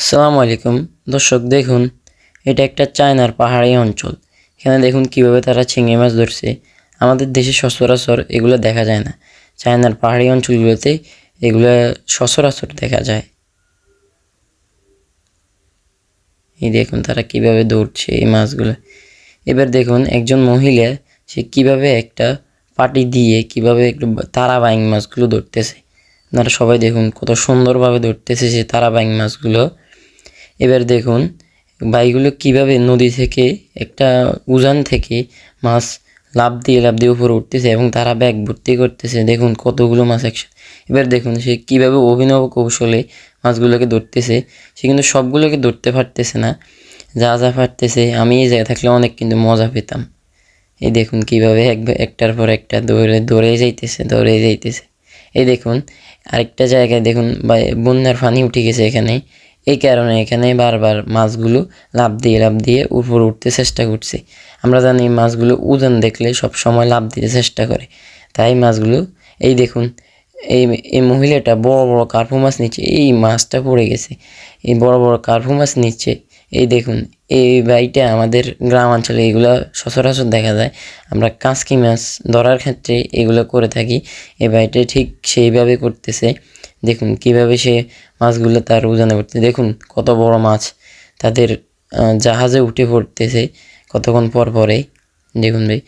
আসসালামু আলাইকুম দর্শক, দেখুন এটা একটা চায়নার পাহাড়ি অঞ্চল। এখানে দেখুন কিভাবে তারা চিংড়ি মাছ ধরছে। আমাদের দেশে সচরাচর এগুলো দেখা যায় না, চায়নার পাহাড়ি অঞ্চলগুলোতে এগুলো সচরাচর দেখা যায়। এই দেখুন তারা কিভাবে ধরছে এই মাছগুলো। এবার দেখুন একজন মহিলা সে কিভাবে একটা পাটি দিয়ে কিভাবে একটু তারাবাইং মাছগুলো ধরতেছে। আপনারা সবাই দেখুন কত সুন্দরভাবে ধরতেছে সে তারাবাইং মাছগুলো। এবার দেখুন ভাইগুলো কিভাবে নদী থেকে একটা উজান থেকে মাছ লাফ দিয়ে উপরে উঠতেছে এবং তারা ব্যাগ ভর্তি করতেছে। দেখুন কতগুলো মাছ একসাথে। এবার দেখুন সে কিভাবে অভিনব কৌশলে মাছগুলোকে ধরতেছে। সে কিন্তু সবগুলোকে ধরতে পারতেছে না, যা যা পারতেছে। আমি এই জায়গায় থাকলে অনেক কিন্তু মজা পেতাম। এই দেখুন কিভাবে একটার পর একটা দৌড়ে যাইতেছে। এই দেখুন আরেকটা জায়গায় দেখুন বন্যার পানি উঠে গেছে এখানে। এই কারণে এখানে বারবার মাছগুলো লাফ দিয়ে উপরে উঠতে চেষ্টা করছে। আমরা জানি মাছগুলো উজান দেখলে সব সময় লাফ দিতে চেষ্টা করে, তাই মাছগুলো এই দেখুন এই এই মহিলাটা বড় বড় কার্পু মাছ নিচ্ছে। এই মাছটা পড়ে গেছে, এই বড় বড় কার্পু মাছ নিচ্ছে। এই দেখুন এই বাইটা আমাদের গ্রাম অঞ্চলে এগুলো সচরাচর দেখা যায়। আমরা কাঁচকি মাছ ধরার ক্ষেত্রে এগুলো করে থাকি। এই বাইটা ঠিক সেইভাবে করতেছে। দেখুন কিভাবে সে মাছগুলো তার উজানে পড়তে। দেখুন কত বড় মাছ তাদের জাহাজে উঠে পড়তেছে কতক্ষণ পর পরে। দেখুন ভাই,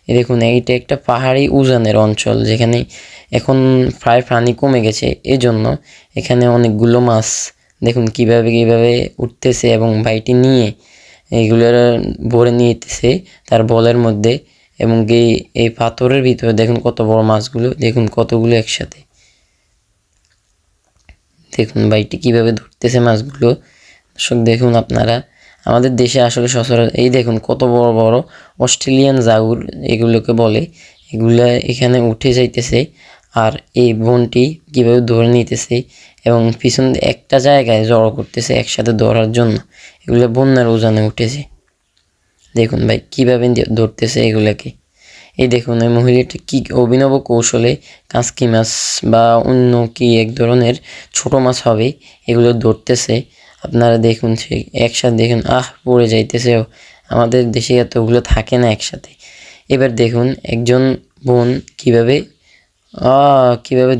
এই দেখুন এইটা একটা পাহাড়ি উজানের অঞ্চল, যেখানে এখন প্রায় পানি কমে গেছে। এজন্য এখানে অনেকগুলো মাছ দেখুন কিভাবে উঠতেছে এবং বাইটি নিয়ে এইগুলোর ভরে নিতেছে তার বলের মধ্যে। এবং এই পাথরের ভিতরে দেখুন কত বড় মাছগুলো, দেখুন কতগুলো একসাথে। দেখুন বাইটি কিভাবে ধরতেছে মাছগুলো। দর্শক দেখুন আপনারা, আমাদের দেশে আসলে সচরাচর এই দেখুন কত বড় বড় অস্ট্রেলিয়ান জাগুর এগুলোকে বলে, এগুলা এখানে উঠে যাইতেছে। আর এই বনটি কীভাবে ধরে নিতেছে এবং পিছন একটা জায়গায় জড়ো করতেছে একসাথে ধরার জন্য। এগুলো বন্যার উজানে উঠেছে। দেখুন ভাই কীভাবে ধরতেছে এগুলাকে। এই দেখুন ওই মহিলাটি কি অভিনব কৌশলে কাঁচকি মাছ বা অন্য কি এক ধরনের ছোট মাছ হবে এগুলো ধরতেছে। আপনারা দেখুন সে একসাথে দেখুন পড়ে যাইতেছে। আমাদের দেশে এতগুলো থাকে না একসাথে। এবার দেখুন একজন বোন কিভাবে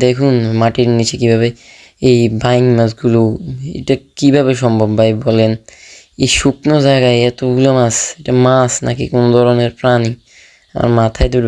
দেখুন মাটির নিচে কিভাবে এই বাইং মাছগুলো, এটা কিভাবে সম্ভব ভাই বলেন? এই শুকনো জায়গায় এতগুলো মাছ, এটা মাছ নাকি কোন ধরনের প্রাণী? আমার মাথায় তো